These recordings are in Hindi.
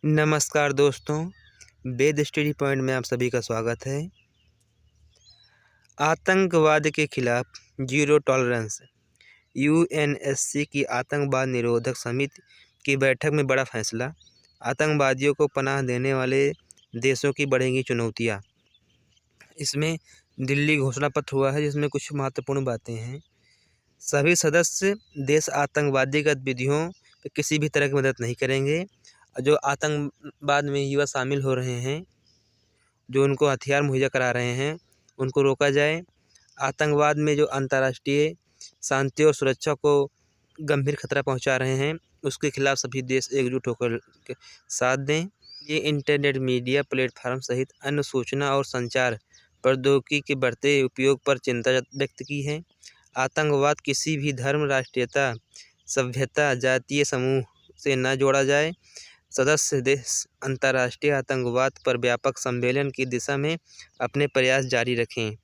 नमस्कार दोस्तों, वेद स्टडी पॉइंट में आप सभी का स्वागत है। आतंकवाद के खिलाफ जीरो टॉलरेंस। यूएनएससी की आतंकवाद निरोधक समिति की बैठक में बड़ा फैसला। आतंकवादियों को पनाह देने वाले देशों की बढ़ेंगी चुनौतियां। इसमें दिल्ली घोषणा पत्र हुआ है, जिसमें कुछ महत्वपूर्ण बातें हैं। सभी सदस्य देश आतंकवादी गतिविधियों पर किसी भी तरह की मदद नहीं करेंगे। जो आतंकवाद में युवा शामिल हो रहे हैं, जो उनको हथियार मुहैया करा रहे हैं, उनको रोका जाए। आतंकवाद में जो अंतर्राष्ट्रीय शांति और सुरक्षा को गंभीर खतरा पहुंचा रहे हैं, उसके खिलाफ सभी देश एकजुट होकर के साथ दें। ये इंटरनेट मीडिया प्लेटफार्म सहित अन्य सूचना और संचार प्रौद्योगिकी के बढ़ते उपयोग पर चिंता व्यक्त की है। आतंकवाद किसी भी धर्म, राष्ट्रीयता, सभ्यता, जातीय समूह से न जोड़ा जाए। सदस्य देश अंतर्राष्ट्रीय आतंकवाद पर व्यापक सम्मेलन की दिशा में अपने प्रयास जारी रखें।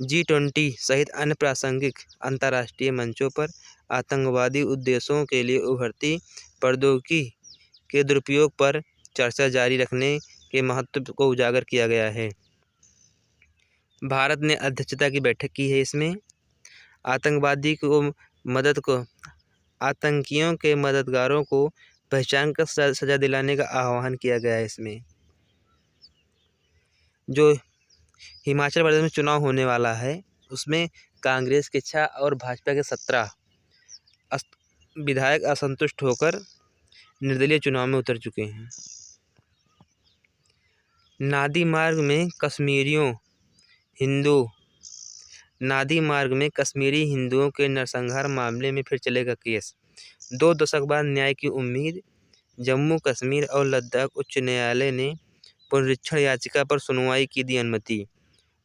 G20 सहित अन्य प्रासंगिक अंतर्राष्ट्रीय मंचों पर आतंकवादी उद्देश्यों के लिए उभरती प्रौद्योगिकी के दुरुपयोग पर चर्चा जारी रखने के महत्व को उजागर किया गया है। भारत ने अध्यक्षता की बैठक की है। इसमें आतंकियों के मददगारों को पहचान कर सजा दिलाने का आह्वान किया गया है। इसमें जो हिमाचल प्रदेश में चुनाव होने वाला है, उसमें कांग्रेस के 6 और भाजपा के 17 विधायक असंतुष्ट होकर निर्दलीय चुनाव में उतर चुके हैं। नादी मार्ग में कश्मीरी हिंदुओं के नरसंहार मामले में फिर चलेगा केस। 2 दशक बाद न्याय की उम्मीद। जम्मू कश्मीर और लद्दाख उच्च न्यायालय ने पुनरीक्षण याचिका पर सुनवाई की दी अनुमति।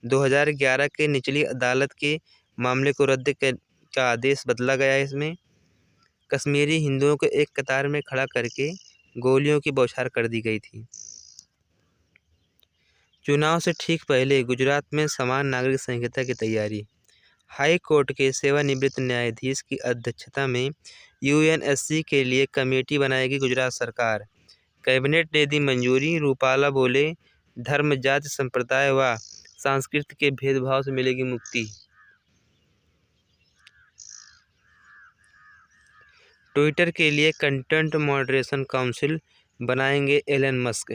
2011 के निचली अदालत के मामले को रद्द का आदेश बदला गया है। इसमें कश्मीरी हिंदुओं को एक कतार में खड़ा करके गोलियों की बौछार कर दी गई थी। चुनाव से ठीक पहले गुजरात में समान नागरिक संहिता की तैयारी। हाई कोर्ट के सेवानिवृत्त न्यायाधीश की अध्यक्षता में यूएनएससी के लिए कमेटी बनाएगी गुजरात सरकार। कैबिनेट ने दी मंजूरी। रूपाला बोले, धर्म, जाति, संप्रदाय व संस्कृति के भेदभाव से मिलेगी मुक्ति। ट्विटर के लिए कंटेंट मॉडरेशन काउंसिल बनाएंगे एलन मस्क,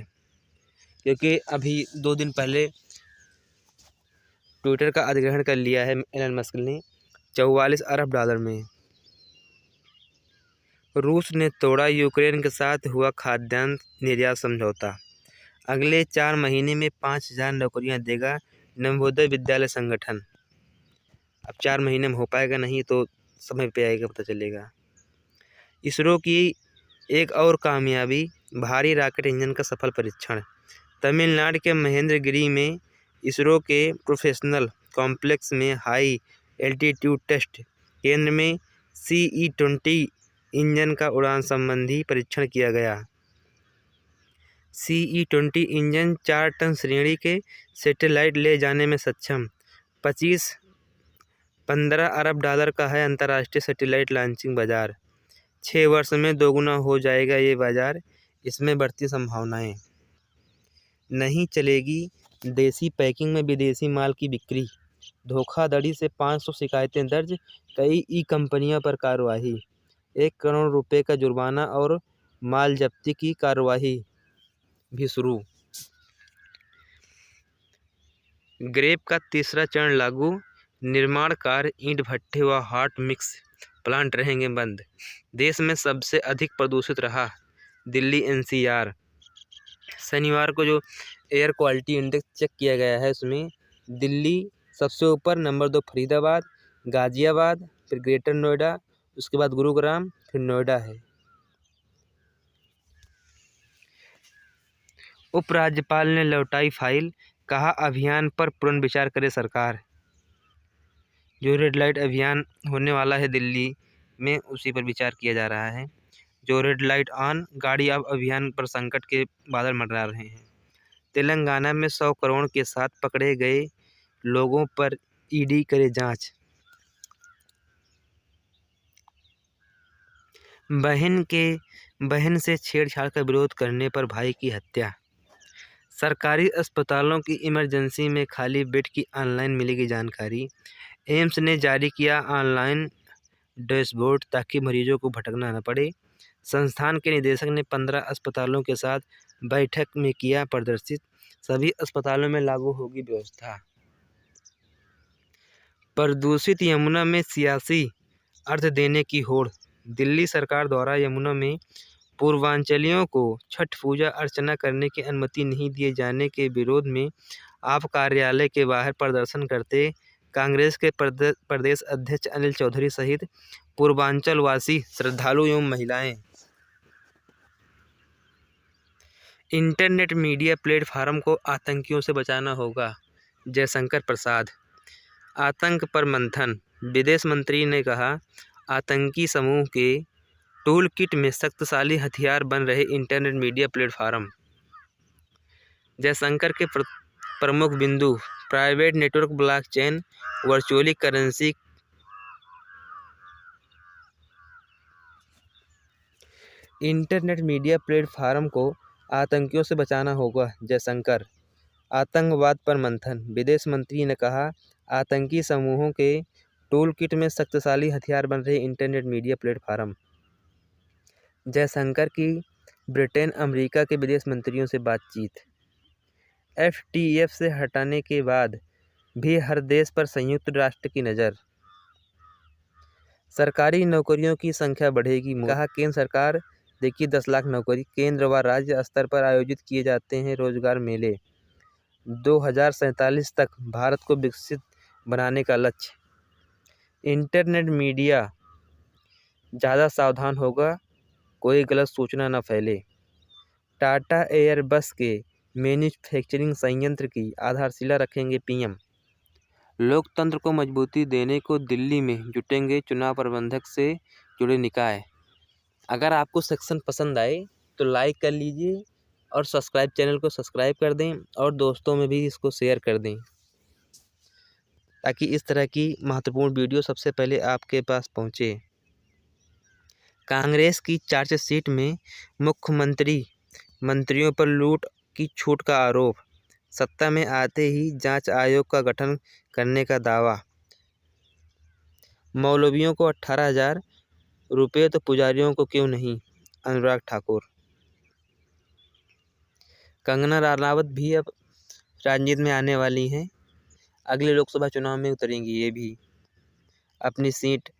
क्योंकि अभी 2 दिन पहले ट्विटर का अधिग्रहण कर लिया है एलन मस्क ने $44 अरब में। रूस ने तोड़ा यूक्रेन के साथ हुआ खाद्यान्न निर्यात समझौता। अगले 4 महीने में 5000 नौकरियां देगा नवोदय विद्यालय संगठन। अब 4 महीने में हो पाएगा नहीं तो समय पे आएगा, पता चलेगा। इसरो की एक और कामयाबी, भारी रॉकेट इंजन का सफल परीक्षण। तमिलनाडु के महेंद्रगिरी में इसरो के प्रोफेशनल कॉम्प्लेक्स में हाई एल्टीट्यूड टेस्ट केंद्र में CE-20 इंजन का उड़ान संबंधी परीक्षण किया गया। CE-20 इंजन 4 टन श्रेणी के सैटेलाइट ले जाने में सक्षम। 15 अरब डॉलर का है अंतर्राष्ट्रीय सैटेलाइट लॉन्चिंग बाजार। 6 वर्ष में दोगुना हो जाएगा ये बाजार। इसमें बढ़ती संभावनाएं। नहीं चलेगी देसी पैकिंग में विदेशी माल की बिक्री। धोखाधड़ी से 500 शिकायतें दर्ज, कई कंपनियों पर कार्रवाई। 1 करोड़ रुपए का जुर्माना और माल जब्ती की कार्रवाई भी शुरू। ग्रेप का तीसरा चरण लागू। निर्माण कार्य, ईंट भट्ठे व हॉट मिक्स प्लांट रहेंगे बंद। देश में सबसे अधिक प्रदूषित रहा दिल्ली NCR। शनिवार को जो एयर क्वालिटी इंडेक्स चेक किया गया है, उसमें दिल्ली सबसे ऊपर, नंबर 2 फरीदाबाद, गाजियाबाद, फिर ग्रेटर नोएडा, उसके बाद गुरुग्राम, फिर नोएडा है। उपराज्यपाल ने लौटाई फाइल, कहा अभियान पर पुनर्विचार करे सरकार। जो रेड लाइट अभियान होने वाला है दिल्ली में, उसी पर विचार किया जा रहा है। जो रेड लाइट ऑन, गाड़ी अब अभियान पर संकट के बादल मंडरा रहे हैं। तेलंगाना में 100 करोड़ के साथ पकड़े गए लोगों पर ईडी करे जांच। बहन के बहन से छेड़छाड़ का विरोध करने पर भाई की हत्या। सरकारी अस्पतालों की इमरजेंसी में खाली बेड की ऑनलाइन मिलेगी जानकारी। एम्स ने जारी किया ऑनलाइन डैशबोर्ड ताकि मरीजों को भटकना न पड़े। संस्थान के निदेशक ने 15 अस्पतालों के साथ बैठक में किया प्रदर्शित। सभी अस्पतालों में लागू होगी व्यवस्था। प्रदूषित यमुना में सियासी अर्थ देने की होड़। दिल्ली सरकार द्वारा यमुना में पूर्वांचलियों को छठ पूजा अर्चना करने की अनुमति नहीं दिए जाने के विरोध में आप कार्यालय के बाहर प्रदर्शन करते कांग्रेस के प्रदेश अध्यक्ष अनिल चौधरी सहित पूर्वांचल वासी श्रद्धालु एवं महिलाएं। इंटरनेट मीडिया प्लेटफार्म को आतंकियों से बचाना होगा, जयशंकर प्रसाद। आतंक पर मंथन। विदेश मंत्री ने कहा, आतंकी समूह के टूल किट में शक्तिशाली हथियार बन रहे इंटरनेट मीडिया प्लेटफार्म। जयशंकर के प्रमुख बिंदु, private network, blockchain, virtual currency. Internet media platform को आतंकियों से बचाना होगा, जयशंकर। आतंकवाद पर मंथन। विदेश मंत्री ने कहा, आतंकी समूहों के टूल किट में शक्तिशाली हथियार बन रहे इंटरनेट मीडिया प्लेटफार्म। जयशंकर की ब्रिटेन अमेरिका के विदेश मंत्रियों से बातचीत। FTF से हटाने के बाद भी हर देश पर संयुक्त राष्ट्र की नज़र। सरकारी नौकरियों की संख्या बढ़ेगी, कहा केंद्र सरकार। देखिए 10 लाख नौकरी केंद्र व राज्य स्तर पर आयोजित किए जाते हैं रोजगार मेले। 2047 तक भारत को विकसित बनाने का लक्ष्य। इंटरनेट मीडिया ज़्यादा सावधान होगा, कोई गलत सूचना न फैले। टाटा एयरबस के मैन्युफैक्चरिंग संयंत्र की आधारशिला रखेंगे PM। लोकतंत्र को मजबूती देने को दिल्ली में जुटेंगे चुनाव प्रबंधक से जुड़े निकाय। अगर आपको सेक्शन पसंद आए तो लाइक कर लीजिए और चैनल को सब्सक्राइब कर दें और दोस्तों में भी इसको शेयर कर दें, ताकि इस तरह की महत्वपूर्ण वीडियो सबसे पहले आपके पास पहुंचे। कांग्रेस की चार्जशीट में मुख्यमंत्री मंत्रियों पर लूट की छूट का आरोप। सत्ता में आते ही जांच आयोग का गठन करने का दावा। मौलवियों को 18,000 रुपये तो पुजारियों को क्यों नहीं, अनुराग ठाकुर। कंगना रनावत भी अब राजनीति में आने वाली हैं, अगले लोकसभा चुनाव में उतरेंगी ये भी अपनी सीट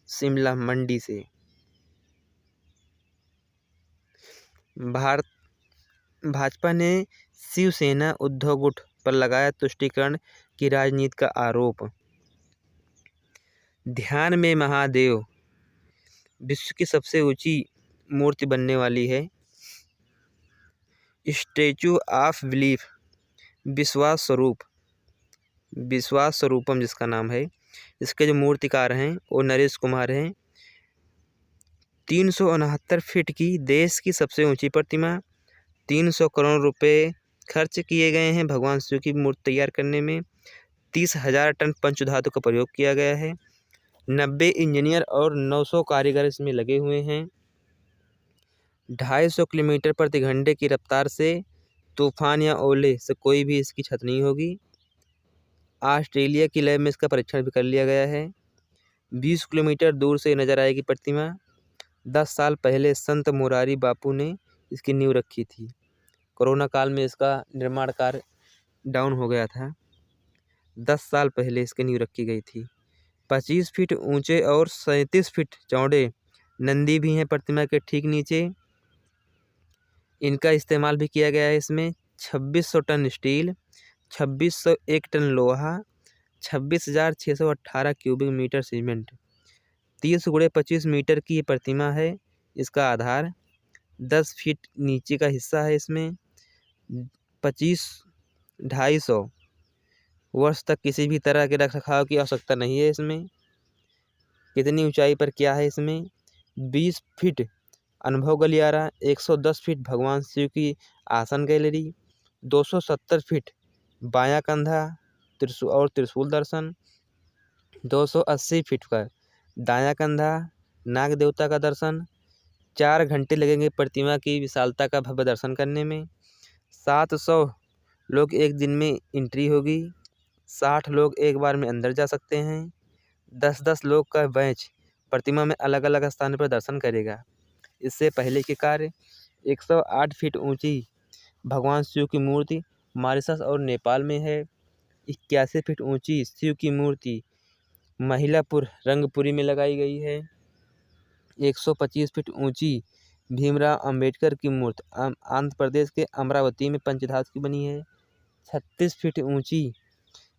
शिमला मंडी से। भाजपा ने शिवसेना उद्धव गुट पर लगाया तुष्टीकरण की राजनीति का आरोप। ध्यान में महादेव विश्व की सबसे ऊंची मूर्ति बनने वाली है। स्टैचू ऑफ बिलीफ विश्वास स्वरूपम जिसका नाम है, इसके जो मूर्तिकार हैं वो नरेश कुमार हैं। 369 फीट की देश की सबसे ऊंची प्रतिमा। 300 करोड़ रुपए खर्च किए गए हैं भगवान शिव की मूर्ति तैयार करने में। 30,000 टन पंचधातु का प्रयोग किया गया है। 90 इंजीनियर और 900 कारीगर इसमें लगे हुए हैं। 250 किलोमीटर प्रति घंटे की रफ्तार से तूफान या ओले से कोई भी इसकी छत नहीं होगी। ऑस्ट्रेलिया की लैब में इसका परीक्षण भी कर लिया गया है। 20 किलोमीटर दूर से नजर आएगी प्रतिमा। 10 साल पहले संत मुरारी बापू ने इसकी नींव रखी थी। कोरोना काल में इसका निर्माण कार्य डाउन हो गया था। 10 साल पहले इसकी नींव रखी गई थी। 25 फीट ऊंचे और 37 फीट चौड़े नंदी भी हैं प्रतिमा के ठीक नीचे। इनका इस्तेमाल भी किया गया है इसमें। 2600 टन स्टील, 2601 टन लोहा, 26,618 क्यूबिक मीटर सीमेंट। 30 गुणे 25 मीटर की ये प्रतिमा है। इसका आधार 10 फीट नीचे का हिस्सा है। इसमें 250 वर्ष तक किसी भी तरह के रखरखाव की आवश्यकता नहीं है इसमें। कितनी ऊंचाई पर क्या है इसमें? 20 फीट अनुभव गलियारा, 110 फीट भगवान शिव की आसन गैलरी, 270 फीट बायां कंधा त्रिशूल दर्शन, 280 फीट का दायां कंधा नाग देवता का दर्शन, 4 घंटे लगेंगे प्रतिमा की विशालता का भव्य दर्शन करने में। 700 लोग एक दिन में एंट्री होगी। 60 लोग एक बार में अंदर जा सकते हैं। 10-10 लोग का बैच प्रतिमा में अलग अलग स्थान पर दर्शन करेगा। इससे पहले के कार्य 108 फीट ऊंची भगवान शिव की मूर्ति मॉरिशस और नेपाल में है। 81 फीट ऊंची शिव की मूर्ति महिलापुर रंगपुरी में लगाई गई है। 125 फीट ऊंची भीमराव अंबेडकर की मूर्ति आंध्र प्रदेश के अमरावती में पंचधातु की बनी है। 36 फीट ऊंची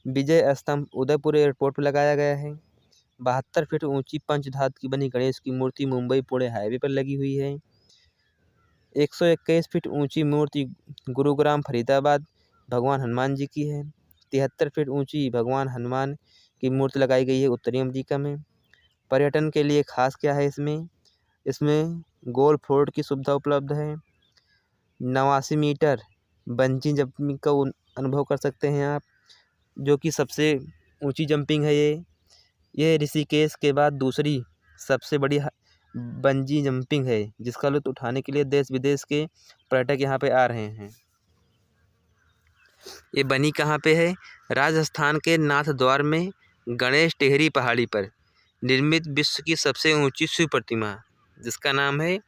विजय स्तंभ उदयपुर एयरपोर्ट पर लगाया गया है। 72 फीट ऊंची पंचधातु की बनी गणेश की मूर्ति मुंबई पुणे हाईवे पर लगी हुई है। 121 फीट ऊंची मूर्ति गुरुग्राम फरीदाबाद भगवान हनुमान जी की है। 73 फीट ऊंची भगवान हनुमान की मूर्ति लगाई गई है उत्तरी अमेरिका में। पर्यटन के लिए खास क्या है इसमें गोल फोर्ट की सुविधा उपलब्ध है। 89 मीटर बंजी जंपिंग का अनुभव कर सकते हैं आप, जो कि सबसे ऊंची जंपिंग है। ये ऋषिकेश के बाद दूसरी सबसे बड़ी बंजी जंपिंग है, जिसका लुत्फ उठाने के लिए देश विदेश के पर्यटक यहाँ पे आ रहे हैं। ये बनी कहाँ पे है? राजस्थान के नाथद्वार में गणेश टेहरी पहाड़ी पर निर्मित विश्व की सबसे ऊंची शिव प्रतिमा, जिसका नाम है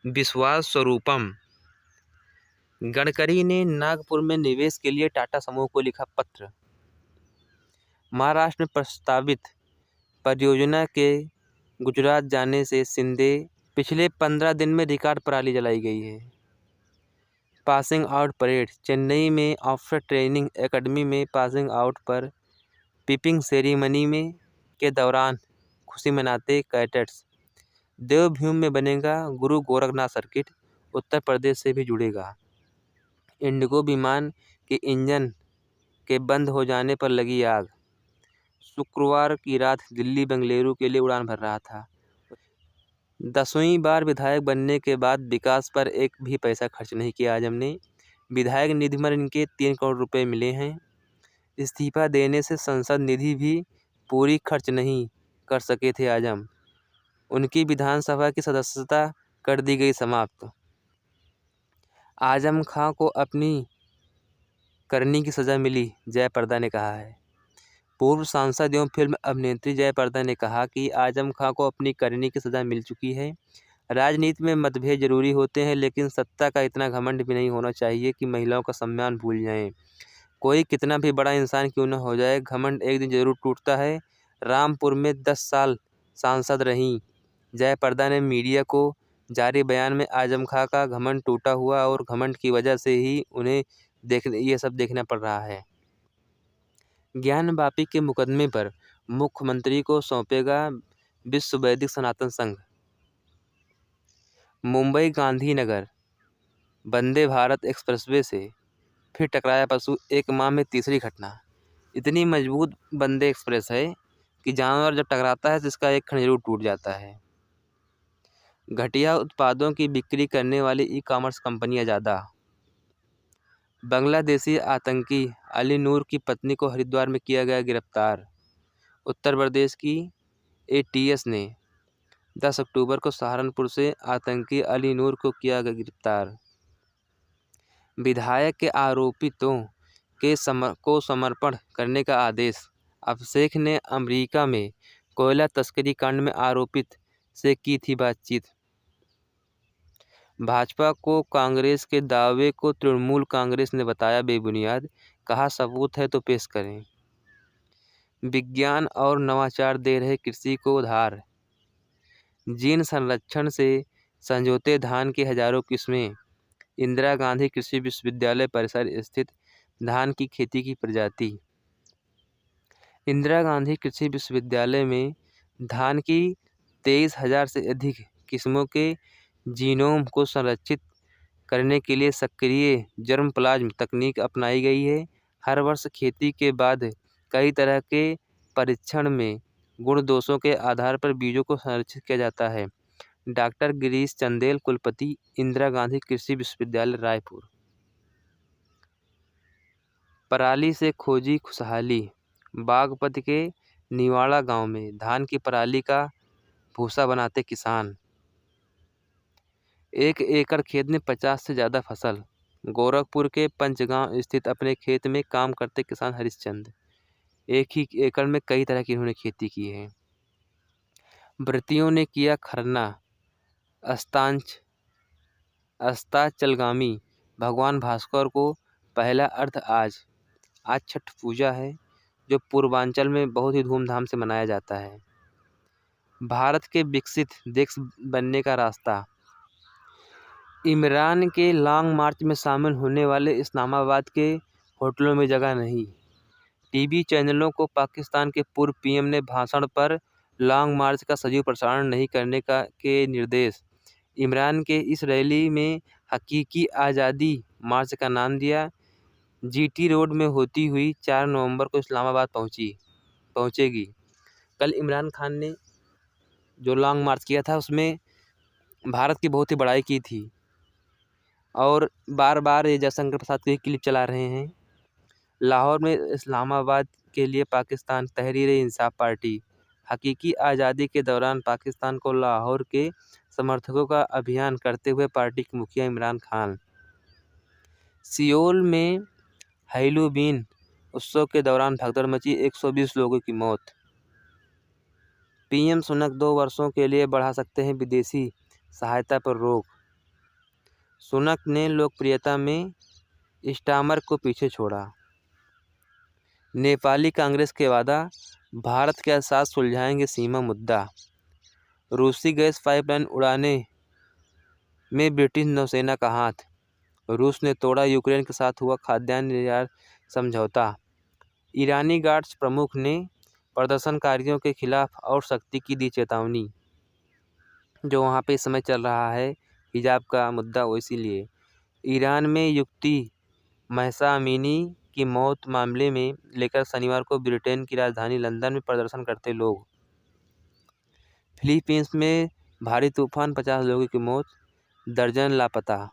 विश्वास स्वरूपम। गडकरी ने नागपुर में निवेश के लिए टाटा समूह को लिखा पत्र। महाराष्ट्र में प्रस्तावित परियोजना के गुजरात जाने से शिंदे पिछले 15 दिन में रिकॉर्ड पराली जलाई गई है। पासिंग आउट परेड चेन्नई में ऑफिसर ट्रेनिंग एकेडमी में पासिंग आउट पर पिपिंग सेरेमनी में के दौरान खुशी मनाते कैडेट्स। देवभूमि में बनेगा गुरु गोरखनाथ सर्किट, उत्तर प्रदेश से भी जुड़ेगा। इंडिगो विमान के इंजन के बंद हो जाने पर लगी आग। शुक्रवार की रात दिल्ली बेंगलुरु के लिए उड़ान भर रहा था। 10वीं बार विधायक बनने के बाद विकास पर एक भी पैसा खर्च नहीं किया आजम ने। विधायक निधि में इनके 3 करोड़ रुपए मिले हैं। इस्तीफा देने से संसद निधि भी पूरी खर्च नहीं कर सके थे आजम। उनकी विधानसभा की सदस्यता कर दी गई समाप्त। आजम खां को अपनी करनी की सज़ा मिली, जयप्रदा ने कहा है। पूर्व सांसद एवं फिल्म अभिनेत्री जयप्रदा ने कहा कि आजम खां को अपनी करनी की सज़ा मिल चुकी है। राजनीति में मतभेद जरूरी होते हैं, लेकिन सत्ता का इतना घमंड भी नहीं होना चाहिए कि महिलाओं का सम्मान भूल जाएं। कोई कितना भी बड़ा इंसान क्यों न हो जाए, घमंड एक दिन जरूर टूटता है। रामपुर में 10 साल सांसद रहीं जयप्रदा ने मीडिया को जारी बयान में आजम खां का घमंड टूटा हुआ और घमंड की वजह से ही उन्हें ये सब देखना पड़ रहा है। ज्ञान वापी के मुकदमे पर मुख्यमंत्री को सौंपेगा विश्व वैदिक सनातन संघ। मुंबई गांधीनगर वंदे भारत एक्सप्रेसवे से फिर टकराया पशु, 1 माह में तीसरी घटना। इतनी मजबूत वंदे एक्सप्रेस है कि जानवर जब टकराता है तो इसका एक खंड जरूर टूट जाता है। घटिया उत्पादों की बिक्री करने वाली ई-कॉमर्स कंपनियां ज़्यादा। बांग्लादेशी आतंकी अली नूर की पत्नी को हरिद्वार में किया गया गिरफ्तार। उत्तर प्रदेश की एटीएस ने 10 अक्टूबर को सहारनपुर से आतंकी अली नूर को किया गया गिरफ्तार। विधायक के आरोपितों को समर्पण करने का आदेश। अभिषेक ने अमेरिका में कोयला तस्करी कांड में आरोपित से की थी बातचीत। भाजपा को कांग्रेस के दावे को तृणमूल कांग्रेस ने बताया बेबुनियाद, कहा सबूत है तो पेश करें। विज्ञान और नवाचार दे रहे कृषि को उधार। जीन संरक्षण से समझौते धान की हजारों किस्में। इंदिरा गांधी कृषि विश्वविद्यालय परिसर स्थित धान की खेती की प्रजाति। इंदिरा गांधी कृषि विश्वविद्यालय में धान की 23,000 से अधिक किस्मों के जीनोम को संरक्षित करने के लिए सक्रिय जर्मप्लाज्म तकनीक अपनाई गई है। हर वर्ष खेती के बाद कई तरह के परीक्षण में गुण दोषों के आधार पर बीजों को संरक्षित किया जाता है। डॉक्टर गिरीश चंदेल, कुलपति, इंदिरा गांधी कृषि विश्वविद्यालय, रायपुर। पराली से खोजी खुशहाली। बागपत के निवाड़ा गांव में धान की पराली का भूसा बनाते किसान। 1 एकड़ खेत में 50 से ज़्यादा फसल। गोरखपुर के पंचगांव स्थित अपने खेत में काम करते किसान हरिश्चंद्र। एक ही एकड़ में कई तरह की इन्होंने खेती की है। व्रतियों ने किया खरना। अस्ताचलगामी भगवान भास्कर को पहला अर्घ आज छठ पूजा है, जो पूर्वांचल में बहुत ही धूमधाम से मनाया जाता है। भारत के विकसित देश बनने का रास्ता। इमरान के लॉन्ग मार्च में शामिल होने वाले इस्लामाबाद के होटलों में जगह नहीं। टीवी चैनलों को पाकिस्तान के पूर्व पीएम ने भाषण पर लॉन्ग मार्च का सजीव प्रसारण नहीं करने के निर्देश। इमरान के इस रैली में हकीकी आज़ादी मार्च का नाम दिया। जीटी रोड में होती हुई 4 नवंबर को इस्लामाबाद पहुंचेगी। कल इमरान खान ने जो लॉन्ग मार्च किया था उसमें भारत की बहुत ही बड़ाई की थी और बार बार ये जयशंकर प्रसाद की क्लिप चला रहे हैं। लाहौर में इस्लामाबाद के लिए पाकिस्तान तहरीर-ए-इंसाफ पार्टी। हकीकी आज़ादी के दौरान पाकिस्तान को लाहौर के समर्थकों का अभियान करते हुए पार्टी के मुखिया इमरान खान। सियोल में हैलोवीन उत्सव के दौरान भगदड़ मची, 120 लोगों की मौत। पीएम सुनक 2 वर्षों के लिए बढ़ा सकते हैं विदेशी सहायता पर रोक। सुनक ने लोकप्रियता में स्टार्मर को पीछे छोड़ा। नेपाली कांग्रेस के वादा, भारत के साथ सुलझाएंगे सीमा मुद्दा। रूसी गैस पाइपलाइन उड़ाने में ब्रिटिश नौसेना का हाथ। रूस ने तोड़ा यूक्रेन के साथ हुआ खाद्यान्न निर्यात समझौता। ईरानी गार्ड्स प्रमुख ने प्रदर्शनकारियों के खिलाफ और सख्ती की दी चेतावनी। जो वहाँ पे इस समय चल रहा है हिजाब का मुद्दा, वो इसीलिए। ईरान में युवती महसा अमीनी की मौत मामले में लेकर शनिवार को ब्रिटेन की राजधानी लंदन में प्रदर्शन करते लोग। फिलीपींस में भारी तूफान, 50 लोगों की मौत, दर्जन लापता।